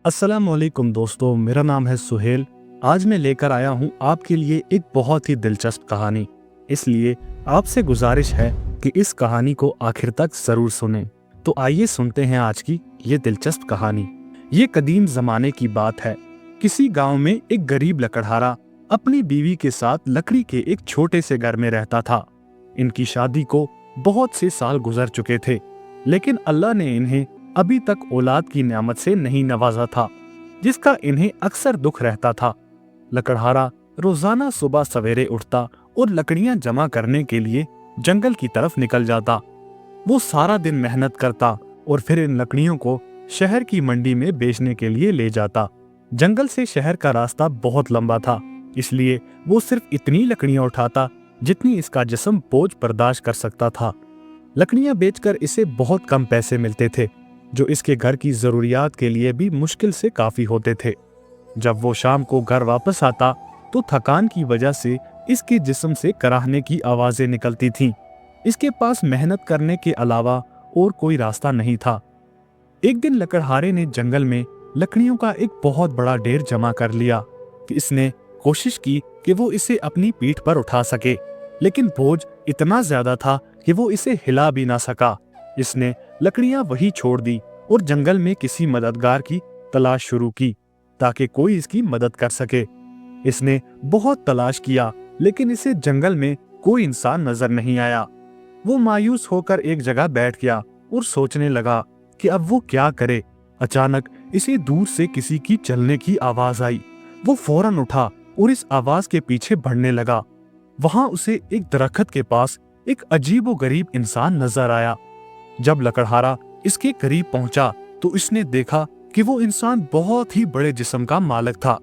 अस्सलामुअलैकुम दोस्तों, मेरा नाम है सुहेल। आज मैं लेकर आया हूँ आपके लिए एक बहुत ही दिलचस्प कहानी। इसलिए आपसे गुजारिश है कि इस कहानी को आखिर तक जरूर सुनें। तो आइए सुनते हैं आज की ये दिलचस्प कहानी। ये कदीम जमाने की बात है। किसी गांव में एक गरीब लकड़हारा अपनी बीवी के साथ लकड़ी के एक छोटे से घर में रहता था। इनकी शादी को बहुत से साल गुजर चुके थे, लेकिन अल्लाह ने इन्हें अभी तक औलाद की नेमत से नहीं नवाजा था, जिसका इन्हें अक्सर दुख रहता था। लकड़हारा रोजाना सुबह सवेरे उठता और लकड़ियां जमा करने के लिए जंगल की तरफ निकल जाता। वो सारा दिन मेहनत करता और फिर इन लकड़ियों को शहर की मंडी में बेचने के लिए ले जाता। जंगल से शहर का रास्ता बहुत लंबा था, इसलिए वो सिर्फ इतनी लकड़ियां उठाता जितनी इसका जिस्म बोझ बर्दाश्त कर सकता था। लकड़ियां बेचकर इसे बहुत कम पैसे मिलते थे, जो इसके घर की जरूरियात के लिए भी मुश्किल से काफी होते थे। जब वो शाम को घर वापस आता तो थकान की वजह से इसके जिस्म से कराहने की आवाजें निकलती थीं। इसके पास मेहनत करने के अलावा और कोई रास्ता नहीं था। एक दिन लकड़हारे ने जंगल में लकड़ियों का एक बहुत बड़ा ढेर जमा कर लिया। कि इसने कोशिश की कि वो इसे अपनी पीठ पर उठा सके, लेकिन बोझ इतना ज्यादा था कि वो इसे हिला भी ना सका। इसने लकड़ियां वही छोड़ दी और जंगल में किसी मददगार की तलाश शुरू की, ताकि कोई इसकी मदद कर सके। इसने बहुत तलाश किया, लेकिन इसे जंगल में कोई इंसान नजर नहीं आया। वो मायूस होकर एक जगह बैठ गया और सोचने लगा कि अब वो क्या करे। अचानक इसे दूर से किसी की चलने की आवाज आई। वो फौरन उठा और इस आवाज के पीछे बढ़ने लगा। वहां उसे एक दरख्त के पास एक अजीबोगरीब इंसान नजर आया। जब लकड़हारा इसके करीब पहुंचा तो इसने देखा कि वो इंसान बहुत ही बड़े जिस्म का मालिक था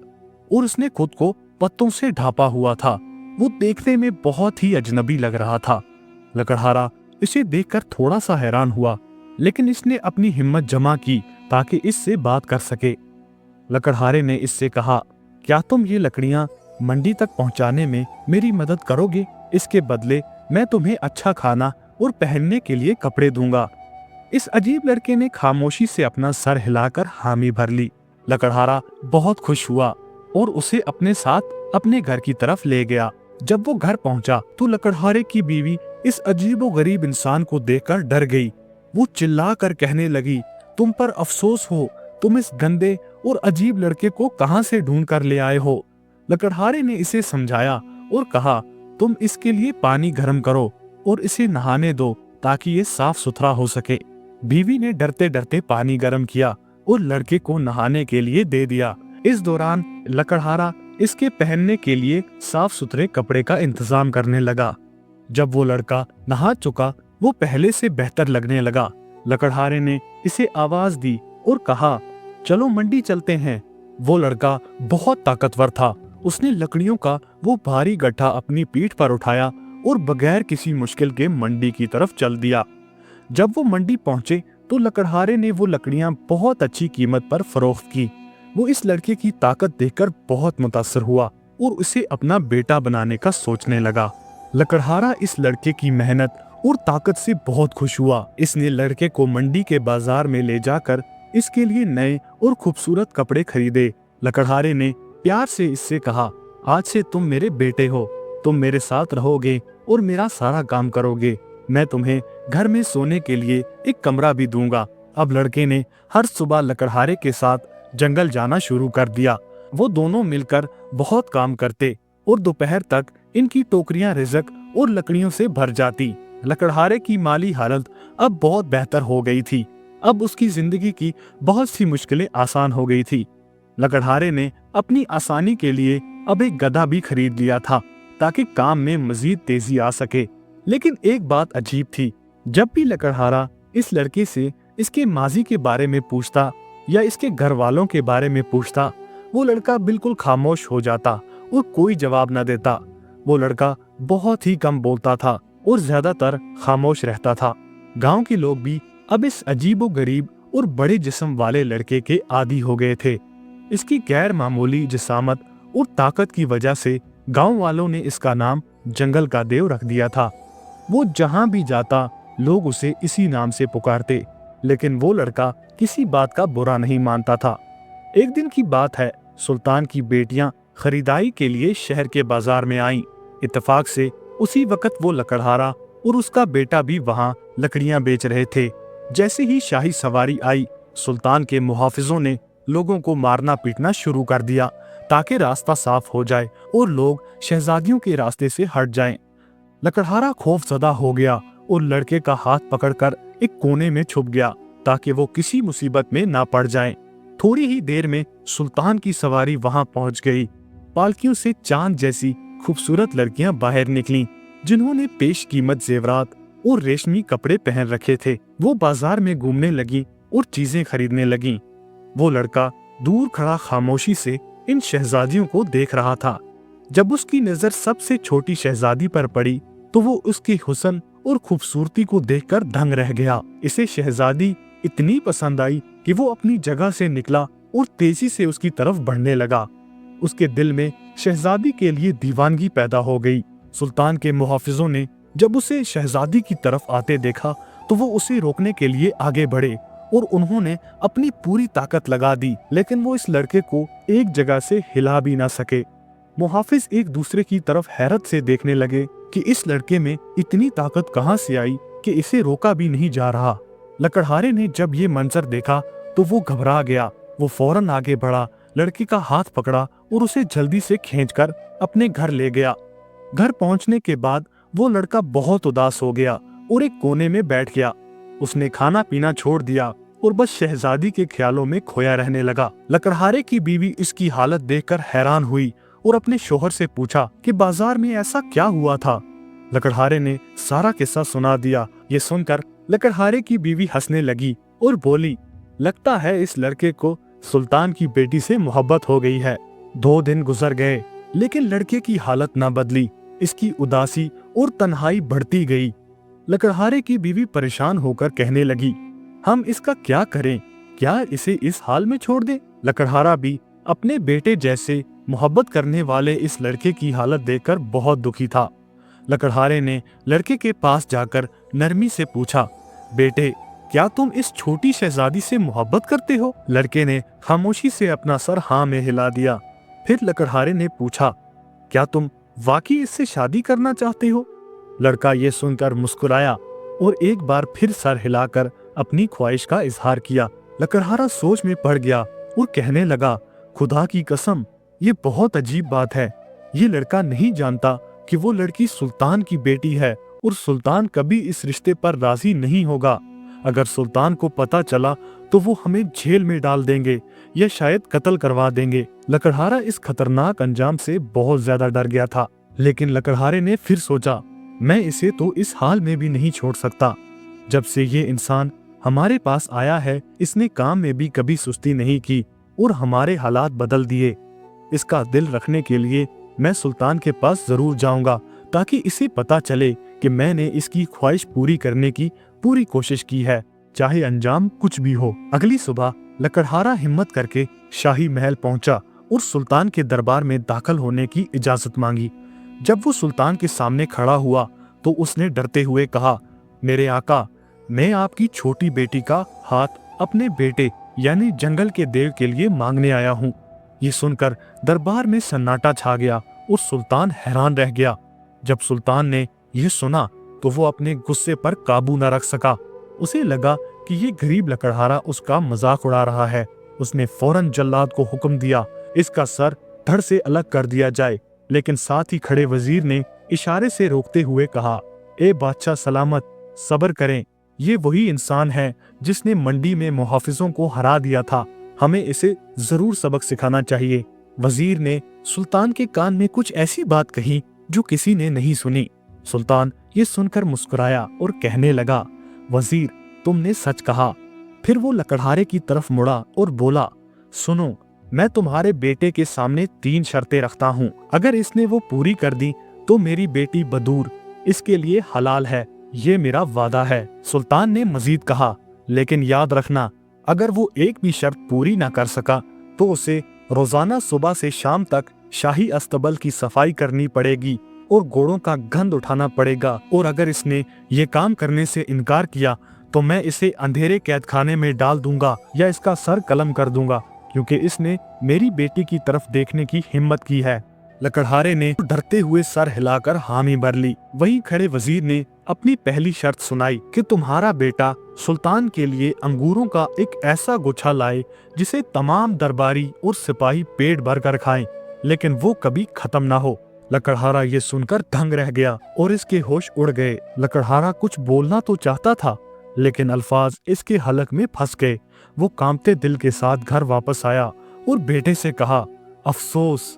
और उसने खुद को पत्तों से ढांपा हुआ था। वो देखने में बहुत ही अजनबी लग रहा था। लकड़हारा इसे देखकर थोड़ा सा हैरान हुआ, लेकिन इसने अपनी हिम्मत जमा की ताकि इससे बात कर सके। लकड़हारे ने इससे कहा, क्या तुम ये लकड़ियां मंडी तक पहुंचाने में मेरी मदद करोगे? इसके बदले मैं तुम्हें अच्छा खाना और पहनने के लिए कपड़े दूंगा। इस अजीब लड़के ने खामोशी से अपना सर हिलाकर हामी भर ली। लकड़हारा बहुत खुश हुआ और उसे अपने साथ अपने घर की तरफ ले गया। जब वो घर पहुंचा तो लकड़हारे की बीवी इस अजीबोगरीब इंसान को देखकर डर गई। वो चिल्लाकर कहने लगी, तुम पर अफसोस हो, तुम इस गंदे और अजीब लड़के को कहां से ढूंढ कर ले आए हो। लकड़हारे ने इसे समझाया और कहा, तुम इसके लिए पानी गर्म करो और इसे नहाने दो ताकि ये साफ सुथरा हो सके। बीवी ने डरते डरते पानी गर्म किया और लड़के को नहाने के लिए दे दिया। इस दौरान लकड़हारा इसके पहनने के लिए साफ सुथरे कपड़े का इंतजाम करने लगा। जब वो लड़का नहा चुका वो पहले से बेहतर लगने लगा। लकड़हारे ने इसे आवाज दी और कहा, चलो मंडी चलते हैं। वो लड़का बहुत ताकतवर था। उसने लकड़ियों का वो भारी गट्ठा अपनी पीठ पर उठाया और बगैर किसी मुश्किल के मंडी की तरफ चल दिया। जब वो मंडी पहुंचे तो लकड़हारे ने वो लकड़ियां बहुत अच्छी कीमत पर फरोख्त की। वो इस लड़के की ताकत देखकर बहुत मुतासर हुआ और उसे अपना बेटा बनाने का सोचने लगा। लकड़हारा इस लड़के की मेहनत और ताकत से बहुत खुश हुआ। इसने लड़के को मंडी के बाजार में ले जाकर इसके लिए नए और खूबसूरत कपड़े खरीदे। लकड़हारे ने प्यार से इससे कहा, आज से तुम मेरे बेटे हो, तुम मेरे साथ रहोगे और मेरा सारा काम करोगे। मैं तुम्हें घर में सोने के लिए एक कमरा भी दूंगा। अब लड़के ने हर सुबह लकड़हारे के साथ जंगल जाना शुरू कर दिया। वो दोनों मिलकर बहुत काम करते और दोपहर तक इनकी टोकरियां रिज़्क और लकड़ियों से भर जाती। लकड़हारे की माली हालत अब बहुत बेहतर हो गई थी। अब उसकी जिंदगी की बहुत सी मुश्किलें आसान हो गई थी। लकड़हारे ने अपनी आसानी के लिए अब एक गधा भी खरीद लिया था ताकि काम में मजीद तेजी आ सके। लेकिन एक बात अजीब थी, जब भी लकड़हारा इस लड़के से इसके माजी के बारे में पूछता या इसके घर वालों के बारे में पूछता, वो लड़का बिल्कुल खामोश हो जाता और कोई जवाब न देता। वो लड़का बहुत ही कम बोलता था और ज्यादातर खामोश रहता था। गांव के लोग भी अब इस अजीबोगरीब और बड़े जिस्म वाले लड़के के आदी हो गए थे। इसकी गैर मामूली जिसामत और ताकत की वजह से गांव वालों ने इसका नाम जंगल का देव रख दिया था। वो जहां भी जाता लोग उसे इसी नाम से पुकारते, लेकिन वो लड़का किसी बात का बुरा नहीं मानता था। एक दिन की बात है, सुल्तान की बेटियां खरीदारी के लिए शहर के बाजार में आईं। इत्तेफाक से उसी वक्त वो लकड़हारा और उसका बेटा भी वहां लकड़ियां बेच रहे थे। जैसे ही शाही सवारी आई, सुल्तान के मुहाफिजों ने लोगों को मारना पीटना शुरू कर दिया ताकि रास्ता साफ हो जाए और लोग शहजादियों के रास्ते से हट जाएं। लकड़हारा खौफजदा हो गया और लड़के का हाथ पकड़कर एक कोने में छुप गया ताकि वो किसी मुसीबत में ना पड़ जाएं। थोड़ी ही देर में सुल्तान की सवारी वहां पहुंच गई। पालकियों से चांद जैसी खूबसूरत लड़कियां बाहर निकलीं, जिन्होंने पेश कीमत जेवरात और रेशमी कपड़े पहन रखे थे। वो बाजार में घूमने लगी और चीजें खरीदने लगीं। वो लड़का दूर खड़ा खामोशी से इन शहजादियों को देख रहा था। जब उसकी नजर सबसे छोटी शहजादी पर पड़ी तो वो उसके हुस्न और खूबसूरती को देखकर दंग रह गया। इसे शहजादी इतनी पसंद आई कि वो अपनी जगह से निकला और तेजी से उसकी तरफ बढ़ने लगा। उसके दिल में शहजादी के लिए दीवानगी पैदा हो गई। सुल्तान के मुहाफिजों ने जब उसे शहजादी की तरफ आते देखा तो वो उसे रोकने के लिए आगे बढ़े और उन्होंने अपनी पूरी ताकत लगा दी, लेकिन वो इस लड़के को एक जगह से हिला भी ना सके। मुहाफिज एक दूसरे की तरफ हैरत से देखने लगे कि इस लड़के में इतनी ताकत कहां से आई कि इसे रोका भी नहीं जा रहा। लकड़हारे ने जब ये मंजर देखा तो वो घबरा गया। वो फौरन आगे बढ़ा, लड़के का हाथ पकड़ा और उसे जल्दी से खींचकर अपने घर ले गया। घर पहुंचने के बाद वो लड़का बहुत उदास हो गया और एक कोने में बैठ गया। उसने खाना पीना छोड़ दिया और बस शहजादी के ख्यालों में खोया रहने लगा। लकड़हारे की बीवी इसकी हालत देखकर हैरान हुई और अपने शोहर से पूछा कि बाजार में ऐसा क्या हुआ था। लकड़हारे ने सारा किस्सा सुना दिया। ये सुनकर लकड़हारे की बीवी हंसने लगी और बोली, लगता है इस लड़के को सुल्तान की बेटी से मोहब्बत हो गई है। 2 दिन गुजर गए लेकिन लड़के की हालत न बदली। इसकी उदासी और तन्हाई बढ़ती गई। लकड़हारे की बीवी परेशान होकर कहने लगी, हम इसका क्या करें? क्या इसे इस हाल में छोड़ दें? लकड़हारा भी अपने बेटे जैसे मोहब्बत करने वाले इस लड़के की हालत देखकर बहुत दुखी था। लकड़हारे ने लड़के के पास जाकर नरमी से पूछा, बेटे, क्या तुम इस छोटी शहजादी से मोहब्बत करते हो? लड़के ने खामोशी से अपना सर हाँ में हिला दिया। फिर लकड़हारे ने पूछा, क्या तुम वाकई इससे शादी करना चाहते हो? लड़का ये सुनकर मुस्कुराया और एक बार फिर सर हिलाकर अपनी ख्वाहिश का इजहार किया। लकड़हारा सोच में पड़ गया और कहने लगा, खुदा की कसम, ये बहुत अजीब बात है। ये लड़का नहीं जानता कि वो लड़की सुल्तान की बेटी है और सुल्तान कभी इस रिश्ते पर राजी नहीं होगा। अगर सुल्तान को पता चला तो वो हमें जेल में डाल देंगे या शायद कत्ल करवा देंगे। लकड़हारा इस खतरनाक अंजाम से बहुत ज्यादा डर गया था, लेकिन लकड़हारे ने फिर सोचा, मैं इसे तो इस हाल में भी नहीं छोड़ सकता। जब से ये इंसान हमारे पास आया है, इसने काम में भी कभी सुस्ती नहीं की और हमारे हालात बदल दिए। इसका दिल रखने के लिए मैं सुल्तान के पास जरूर जाऊंगा ताकि इसे पता चले कि मैंने इसकी ख्वाहिश पूरी करने की पूरी कोशिश की है, चाहे अंजाम कुछ भी हो। अगली सुबह लकड़हारा हिम्मत करके शाही महल पहुंचा और सुल्तान के दरबार में दाखिल होने की इजाजत मांगी। जब वो सुल्तान के सामने खड़ा हुआ तो उसने डरते हुए कहा, मेरे आका, मैं आपकी छोटी बेटी का हाथ अपने बेटे यानी जंगल के देव के लिए मांगने आया हूँ। ये सुनकर दरबार में सन्नाटा छा गया और सुल्तान हैरान रह गया। जब सुल्तान ने यह सुना तो वो अपने गुस्से पर काबू न रख सका। उसे लगा कि ये गरीब लकड़हारा उसका मजाक उड़ा रहा है। उसने फौरन जल्लाद को हुक्म दिया, इसका सर धड़ से अलग कर दिया जाए। लेकिन साथ ही खड़े वजीर ने इशारे से रोकते हुए कहा, ए बादशाह सलामत, सब्र करें। ये वही इंसान है जिसने मंडी में मुहाफिजों को हरा दिया था। हमें इसे जरूर सबक सिखाना चाहिए। वजीर ने सुल्तान के कान में कुछ ऐसी बात कही जो किसी ने नहीं सुनी। सुल्तान ये सुनकर मुस्कुराया और कहने लगा, वजीर, तुमने सच कहा। फिर वो लकड़हारे की तरफ मुड़ा और बोला, सुनो, मैं तुम्हारे बेटे के सामने 3 शर्तें रखता हूँ। अगर इसने वो पूरी कर दी तो मेरी बेटी बदूर इसके लिए हलाल है, ये मेरा वादा है। सुल्तान ने मजीद कहा, लेकिन याद रखना, अगर वो एक भी शर्त पूरी ना कर सका तो उसे रोजाना सुबह से शाम तक शाही अस्तबल की सफाई करनी पड़ेगी और घोड़ों का गंध उठाना पड़ेगा। और अगर इसने ये काम करने से इनकार किया तो मैं इसे अंधेरे कैद खाने में डाल दूंगा या इसका सर कलम कर दूंगा। क्योंकि इसने मेरी बेटी की तरफ देखने की हिम्मत की है। लकड़हारे ने डरते हुए सर हिलाकर हामी भर ली। वहीं खड़े वजीर ने अपनी पहली शर्त सुनाई कि तुम्हारा बेटा सुल्तान के लिए अंगूरों का एक ऐसा गुच्छा लाए जिसे तमाम दरबारी और सिपाही पेट भर कर खाएं, लेकिन वो कभी खत्म ना हो। लकड़हारा ये सुनकर दंग रह गया और इसके होश उड़ गए। लकड़हारा कुछ बोलना तो चाहता था, लेकिन अल्फाज इसके हलक में फंस गए। वो कांपते दिल के साथ घर वापस आया और बेटे से कहा, अफसोस,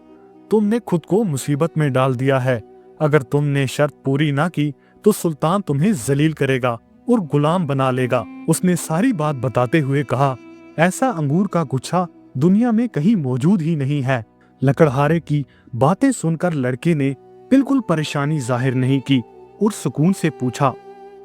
तुमने खुद को मुसीबत में डाल दिया है। अगर तुमने शर्त पूरी ना की तो सुल्तान तुम्हें जलील करेगा और गुलाम बना लेगा। उसने सारी बात बताते हुए कहा, ऐसा अंगूर का गुच्छा दुनिया में कहीं मौजूद ही नहीं है। लकड़हारे की बातें सुनकर लड़के ने बिल्कुल परेशानी जाहिर नहीं की और सुकून से पूछा,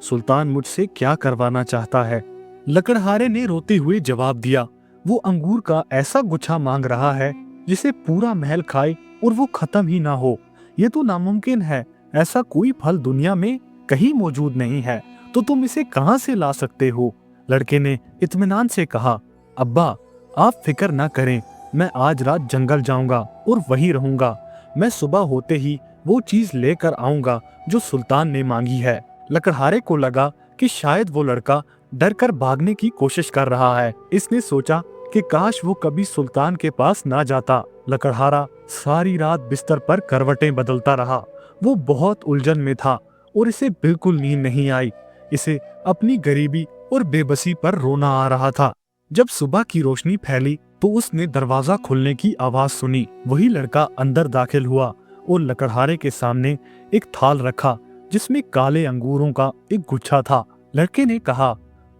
सुल्तान मुझसे क्या करवाना चाहता है? लकड़हारे ने रोते हुए जवाब दिया, वो अंगूर का ऐसा गुच्छा मांग रहा है जिसे पूरा महल खाए और वो खत्म ही ना हो। ये तो नामुमकिन है, ऐसा कोई फल दुनिया में कहीं मौजूद नहीं है, तो तुम इसे कहां से ला सकते हो? लड़के ने इत्मीनान से कहा, अब्बा आप फिक्र ना करें, मैं आज रात जंगल जाऊंगा और वहीं रहूंगा। मैं सुबह होते ही वो चीज लेकर आऊंगा जो सुल्तान ने मांगी है। लकड़हारे को लगा कि शायद वो लड़का डर कर भागने की कोशिश कर रहा है। इसने सोचा कि काश वो कभी सुल्तान के पास ना जाता। लकड़हारा सारी रात बिस्तर पर करवटें बदलता रहा। वो बहुत उलझन में था और इसे बिल्कुल नींद नहीं आई। इसे अपनी गरीबी और बेबसी पर रोना आ रहा था। जब सुबह की रोशनी फैली तो उसने दरवाजा खुलने की आवाज सुनी। वही लड़का अंदर दाखिल हुआ और लकड़हारे के सामने एक थाल रखा जिसमें काले अंगूरों का एक गुच्छा था। लड़के ने कहा,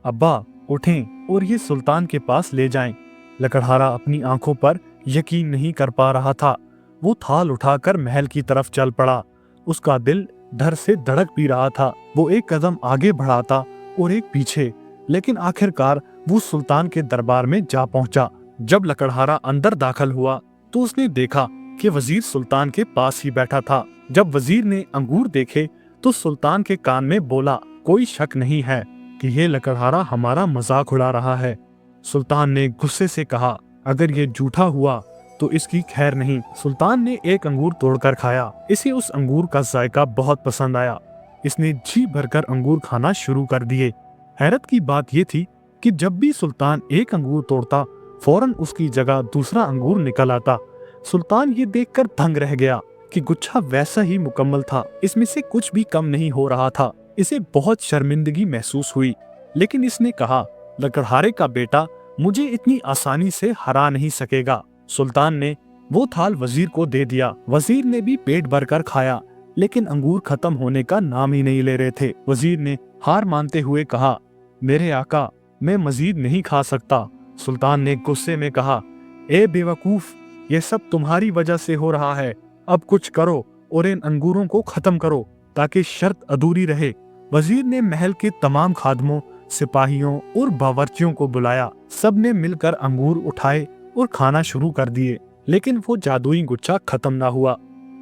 अब्बा उठें और ये सुल्तान के पास ले जाएं। लकड़हारा अपनी आंखों पर यकीन नहीं कर पा रहा था। वो थाल उठाकर महल की तरफ चल पड़ा। उसका दिल डर से धड़क भी रहा था। वो एक कदम आगे बढ़ाता और एक पीछे, लेकिन आखिरकार वो सुल्तान के दरबार में जा पहुंचा। जब लकड़हारा अंदर दाखिल हुआ तो उसने देखा कि वजीर सुल्तान के पास ही बैठा था। जब वजीर ने अंगूर देखे तो सुल्तान के कान में बोला, कोई शक नहीं है कि ये लकड़हारा हमारा मजाक उड़ा रहा है। सुल्तान ने गुस्से से कहा, अगर ये झूठा हुआ तो इसकी खैर नहीं। सुल्तान ने एक अंगूर तोड़कर खाया। इसे उस अंगूर का जायका बहुत पसंद आया। इसने जी भरकर अंगूर खाना शुरू कर दिए। हैरत की बात ये थी कि जब भी सुल्तान एक अंगूर तोड़ता, फौरन उसकी जगह दूसरा अंगूर निकल आता। सुल्तान ये देखकर दंग रह गया कि गुच्छा वैसा ही मुकम्मल था, इसमें से कुछ भी कम नहीं हो रहा था। इसे बहुत शर्मिंदगी महसूस हुई, लेकिन इसने कहा, लकड़हारे का बेटा मुझे इतनी आसानी से हरा नहीं सकेगा। सुल्तान ने वो थाल वजीर को दे दिया। वजीर ने भी पेट भरकर खाया, लेकिन अंगूर खत्म होने का नाम ही नहीं ले रहे थे। वजीर ने हार मानते हुए कहा, मेरे आका, मैं मजीद नहीं खा सकता। सुल्तान ने गुस्से में कहा, ए बेवकूफ, ये सब तुम्हारी वजह से हो रहा है। अब कुछ करो और इन अंगूरों को खत्म करो ताकि शर्त अधूरी रहे। वजीर ने महल के तमाम खादमों, सिपाहियों और बावर्चियों को बुलाया। सब ने मिलकर अंगूर उठाए और खाना शुरू कर दिए, लेकिन वो जादुई गुच्छा खत्म ना हुआ।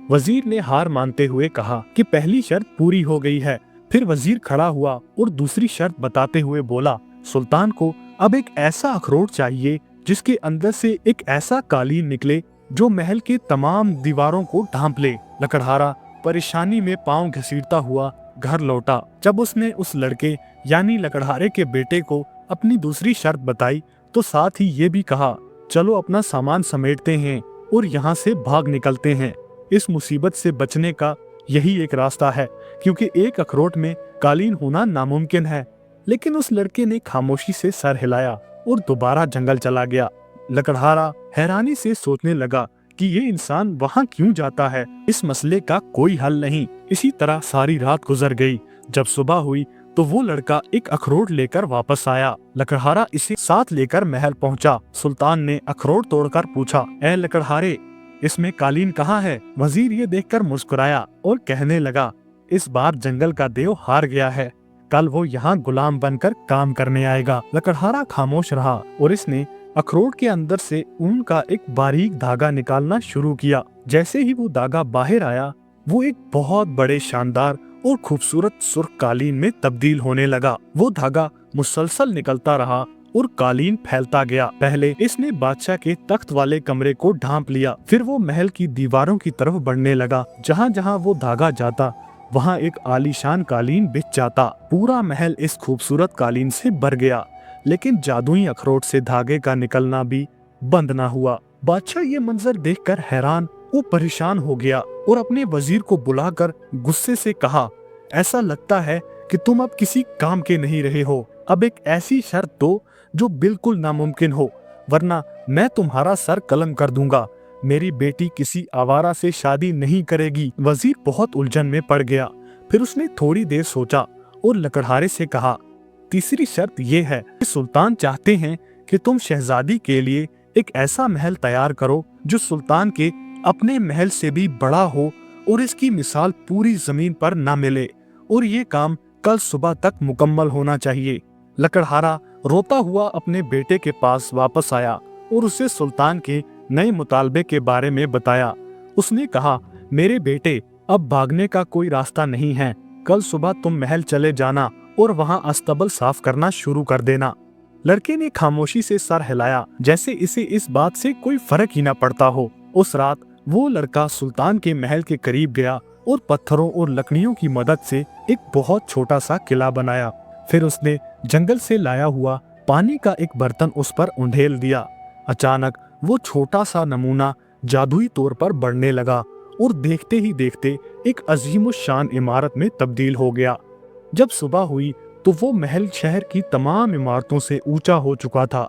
वजीर ने हार मानते हुए कहा कि पहली शर्त पूरी हो गई है। फिर वजीर खड़ा हुआ और दूसरी शर्त बताते हुए बोला, सुल्तान को अब एक ऐसा अखरोट चाहिए जिसके अंदर से एक ऐसा कालीन निकले जो महल के तमाम दीवारों को ढांप ले। लकड़हारा परेशानी में पांव घसीटता हुआ घर लौटा। जब उसने उस लड़के यानी लकड़हारे के बेटे को अपनी दूसरी शर्त बताई तो साथ ही ये भी कहा, चलो अपना सामान समेटते हैं और यहाँ से भाग निकलते हैं। इस मुसीबत से बचने का यही एक रास्ता है, क्योंकि एक अखरोट में कालीन होना नामुमकिन है। लेकिन उस लड़के ने खामोशी से सर हिलाया और दोबारा जंगल चला गया। लकड़हारा हैरानी से सोचने लगा कि ये इंसान वहाँ क्यों जाता है। इस मसले का कोई हल नहीं। इसी तरह सारी रात गुजर गई। जब सुबह हुई तो वो लड़का एक अखरोट लेकर वापस आया। लकड़हारा इसे साथ लेकर महल पहुंचा। सुल्तान ने अखरोट तोड़कर पूछा, ए लकड़हारे, इसमें कालीन कहाँ है? वजीर ये देखकर मुस्कुराया और कहने लगा, इस बार जंगल का देव हार गया है, कल वो यहाँ गुलाम बनकर काम करने आएगा। लकड़हारा खामोश रहा और इसने अखरोट के अंदर से ऊन का एक बारीक धागा निकालना शुरू किया। जैसे ही वो धागा बाहर आया, वो एक बहुत बड़े, शानदार और खूबसूरत सुर्ख कालीन में तब्दील होने लगा। वो धागा मुसलसल निकलता रहा और कालीन फैलता गया। पहले इसने बादशाह के तख्त वाले कमरे को ढांप लिया, फिर वो महल की दीवारों की तरफ बढ़ने लगा। जहाँ जहाँ वो धागा जाता वहाँ एक आलीशान कालीन बिछ जाता। पूरा महल इस खूबसूरत कालीन से भर गया, लेकिन जादुई अखरोट से धागे का निकलना भी बंद ना हुआ। बादशाह ये मंजर देखकर हैरान वो परेशान हो गया और अपने वजीर को बुलाकर गुस्से से कहा, ऐसा लगता है कि तुम अब किसी काम के नहीं रहे हो। अब एक ऐसी शर्त दो जो बिल्कुल नामुमकिन हो, वरना मैं तुम्हारा सर कलम कर दूंगा। मेरी बेटी किसी आवारा से शादी नहीं करेगी। वजीर बहुत उलझन में पड़ गया। फिर उसने थोड़ी देर सोचा और लकड़हारे से कहा, तीसरी शर्त ये है कि सुल्तान चाहते हैं कि तुम शहजादी के लिए एक ऐसा महल तैयार करो जो सुल्तान के अपने महल से भी बड़ा हो और इसकी मिसाल पूरी जमीन पर ना मिले, और ये काम कल सुबह तक मुकम्मल होना चाहिए। लकड़हारा रोता हुआ अपने बेटे के पास वापस आया और उसे सुल्तान के नए मुतालबे के बारे में बताया। उसने कहा, मेरे बेटे, अब भागने का कोई रास्ता नहीं है। कल सुबह तुम महल चले जाना और वहाँ अस्तबल साफ करना शुरू कर देना। लड़के ने खामोशी से सर हिलाया, जैसे इसे इस बात से कोई फर्क ही न पड़ता हो। उस रात वो लड़का सुल्तान के महल के करीब गया और पत्थरों और लकड़ियों की मदद से एक बहुत छोटा सा किला बनाया। फिर उसने जंगल से लाया हुआ पानी का एक बर्तन उस पर उंडेल दिया। अचानक वो छोटा सा नमूना जादुई तौर पर बढ़ने लगा और देखते ही देखते एक अजीमुशान इमारत में तब्दील हो गया। जब सुबह हुई तो वो महल शहर की तमाम इमारतों से ऊंचा हो चुका था।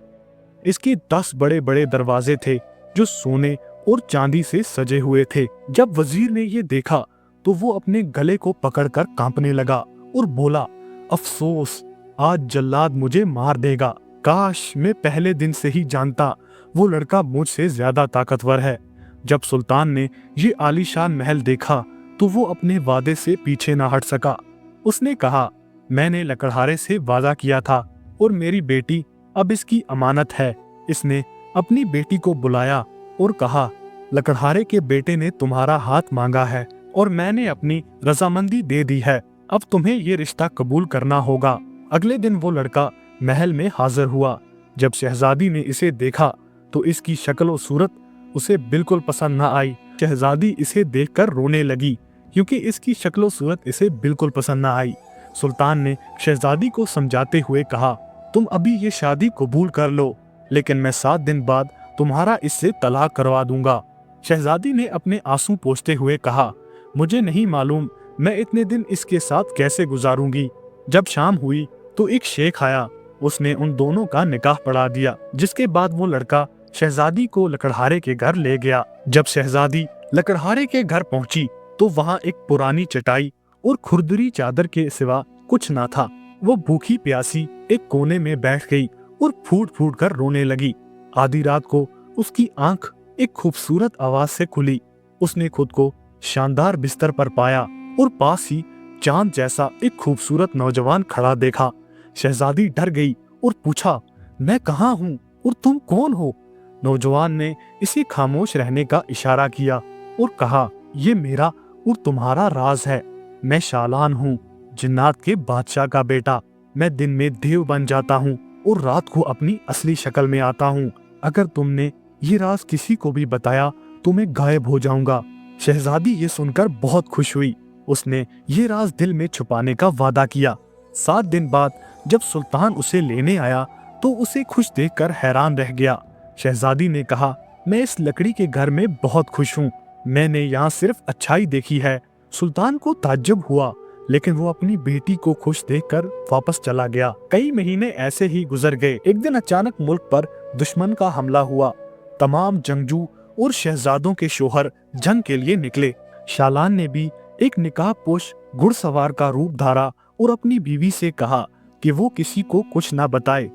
इसके 10 बड़े बड़े दरवाजे थे जो सोने और चांदी से सजे हुए थे। जब वजीर ने ये देखा तो वो अपने गले को पकड़कर कांपने लगा और बोला, अफसोस, आज जल्लाद मुझे मार देगा। काश मैं पहले दिन से ही जानता वो लड़का मुझसे ज्यादा ताकतवर है। जब सुल्तान ने ये आलीशान महल देखा तो वो अपने वादे से पीछे ना हट सका। उसने कहा, मैंने लकड़हारे से वादा किया था और मेरी बेटी अब इसकी अमानत है। इसने अपनी बेटी को बुलाया और कहा, लकड़हारे के बेटे ने तुम्हारा हाथ मांगा है और मैंने अपनी रजामंदी दे दी है। अब तुम्हें ये रिश्ता कबूल करना होगा। अगले दिन वो लड़का महल में हाजिर हुआ। जब शहजादी ने इसे देखा तो इसकी शक्ल और सूरत उसे बिल्कुल पसंद न आई। शहजादी इसे देखकर रोने लगी क्योंकि इसकी शक्ल और सूरत इसे बिल्कुल पसंद न आई। सुल्तान ने शहजादी को समझाते हुए कहा, तुम अभी ये शादी कबूल कर लो, लेकिन मैं 7 दिन बाद तुम्हारा इससे तलाक करवा दूंगा। शहजादी ने अपने आंसू पोंछते हुए कहा, मुझे नहीं मालूम मैं इतने दिन इसके साथ कैसे गुजारूंगी। जब शाम हुई तो एक शेख आया। उसने उन दोनों का निकाह पढ़ा दिया, जिसके बाद वो लड़का शहजादी को लकड़हारे के घर ले गया। जब शहजादी लकड़हारे के घर पहुंची तो वहाँ एक पुरानी चटाई और खुरदरी चादर के सिवा कुछ ना था। वो भूखी प्यासी एक कोने में बैठ गई और फूट फूट कर रोने लगी। आधी रात को उसकी आंख एक खूबसूरत आवाज से खुली। उसने खुद को शानदार बिस्तर पर पाया और पास ही चांद जैसा एक खूबसूरत नौजवान खड़ा देखा। शहजादी डर गई और पूछा, मैं कहाँ हूँ और तुम कौन हो? नौजवान ने इसे खामोश रहने का इशारा किया और कहा, ये मेरा और तुम्हारा राज है। मैं शालान हूँ, जिन्नात के बादशाह का बेटा। मैं दिन में देव बन जाता हूँ और रात को अपनी असली शक्ल में आता हूँ। अगर तुमने ये राज किसी को भी बताया तो मैं गायब हो जाऊंगा। शहजादी ये सुनकर बहुत खुश हुई। उसने ये राज दिल में छुपाने का वादा किया। 7 दिन बाद जब सुल्तान उसे लेने आया तो उसे खुश देखकर हैरान रह गया। शहजादी ने कहा, मैं इस लकड़ी के घर में बहुत खुश हूँ। मैंने यहाँ सिर्फ अच्छाई देखी है। सुल्तान को ताज्जुब हुआ, लेकिन वो अपनी बेटी को खुश देखकर वापस चला गया। कई महीने ऐसे ही गुजर गए। एक दिन अचानक मुल्क पर दुश्मन का हमला हुआ। तमाम जंगजू और शहजादों के शोहर जंग के लिए निकले। शालान ने भी एक निकाहपोश घुड़सवार का रूप धारा और अपनी बीवी से कहा कि वो किसी को कुछ ना बताए।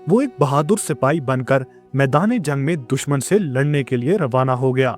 वो एक बहादुर सिपाही बनकर मैदान जंग में दुश्मन से लड़ने के लिए रवाना हो गया।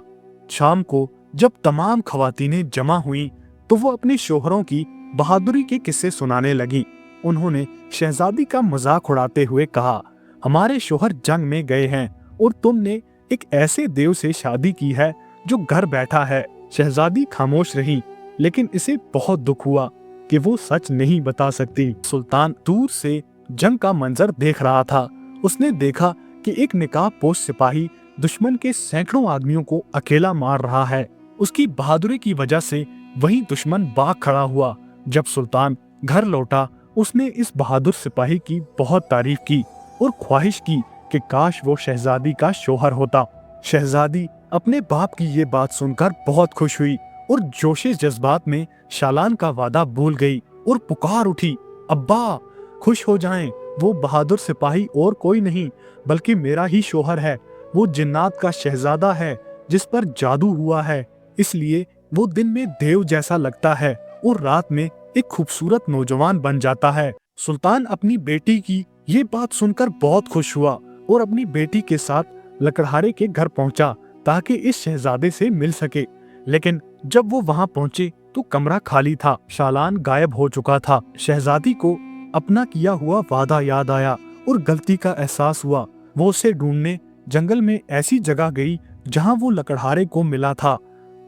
शाम को जब तमाम खवातीनें जमा हुई तो वो अपने शोहरों की बहादुरी के किस्से सुनाने लगी। उन्होंने शहजादी का मजाक उड़ाते हुए कहा, हमारे शोहर जंग में गए हैं और तुमने एक ऐसे देव से शादी की है जो घर बैठा है। शहजादी खामोश रही, लेकिन इसे बहुत दुख हुआ कि वो सच नहीं बता सकती। सुल्तान दूर से जंग का मंजर देख रहा था। उसने देखा कि एक नकाबपोश सिपाही दुश्मन के सैकड़ों आदमियों को अकेला मार रहा है। उसकी बहादुरी की वजह से वही दुश्मन भाग खड़ा हुआ। जब सुल्तान घर लौटा, उसने इस बहादुर सिपाही की बहुत तारीफ की और ख्वाहिश की कि काश वो शहजादी का शौहर होता। शहजादी अपने बाप की ये बात सुनकर बहुत खुश हुई और जोशे जज्बात में शालान का वादा भूल गई और पुकार उठी, अब्बा खुश हो जाएं, वो बहादुर सिपाही और कोई नहीं बल्कि मेरा ही शौहर है। वो जिन्नात का शहजादा है जिस पर जादू हुआ है, इसलिए वो दिन में देव जैसा लगता है और रात में एक खूबसूरत नौजवान बन जाता है। सुल्तान अपनी बेटी की ये बात सुनकर बहुत खुश हुआ और अपनी बेटी के साथ लकड़हारे के घर पहुंचा ताकि इस शहजादे से मिल सके। लेकिन जब वो वहां पहुंचे तो कमरा खाली था। शालान गायब हो चुका था। शहजादी को अपना किया हुआ वादा याद आया और गलती का एहसास हुआ। वो उसे ढूंढने जंगल में ऐसी जगह गई जहां वो लकड़हारे को मिला था।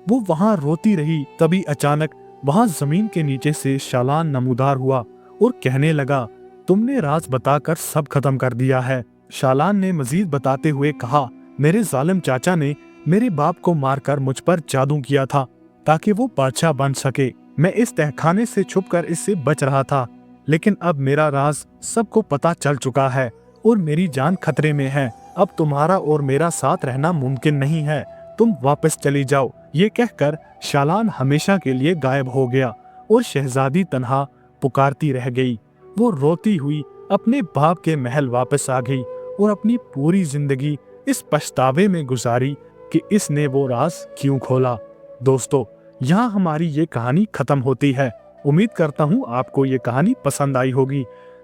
वो वहां रोती रही। तभी अचानक वहां जमीन के नीचे से शालान नमूदार हुआ और कहने लगा, तुमने राज बताकर सब खत्म कर दिया है। शालान ने मजीद बताते हुए कहा, मेरे जालिम चाचा ने मेरे बाप को मारकर मुझ पर जादू किया था ताकि वो बादशाह बन सके। मैं इस तहखाने से छुपकर इससे बच रहा था, लेकिन अब मेरा राज सबको पता चल चुका है और मेरी जान खतरे में है। अब तुम्हारा और मेरा साथ रहना मुमकिन नहीं है, तुम वापस चली जाओ। ये कहकर शालान हमेशा के लिए गायब हो गया और शहजादी तन्हा पुकारती रह गई। वो रोती हुई अपने बाप के महल वापस आ गई और अपनी पूरी जिंदगी इस पछतावे में गुजारी कि इसने वो राज क्यों खोला। दोस्तों, यहाँ हमारी ये कहानी खत्म होती है। उम्मीद करता हूँ आपको ये कहानी पसंद आई होगी।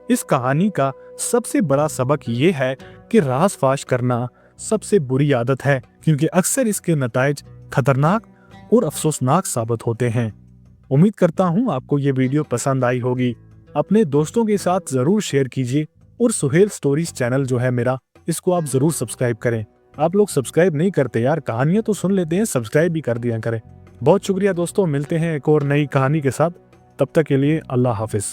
इस कहानी का सबसे बड़ा सबक ये है कि राज फाश करना सबसे बुरी आदत है, क्योंकि अक्सर इसके नताइज खतरनाक और अफसोसनाक साबित होते हैं। उम्मीद करता हूँ आपको ये वीडियो पसंद आई होगी। अपने दोस्तों के साथ जरूर शेयर कीजिए और सुहेल स्टोरीज चैनल जो है मेरा, इसको आप जरूर सब्सक्राइब करें। आप लोग सब्सक्राइब नहीं करते यार, कहानियां तो सुन लेते हैं, सब्सक्राइब भी कर दिया करें। बहुत शुक्रिया दोस्तों, मिलते हैं एक और नई कहानी के साथ। तब तक के लिए अल्लाह हाफिज।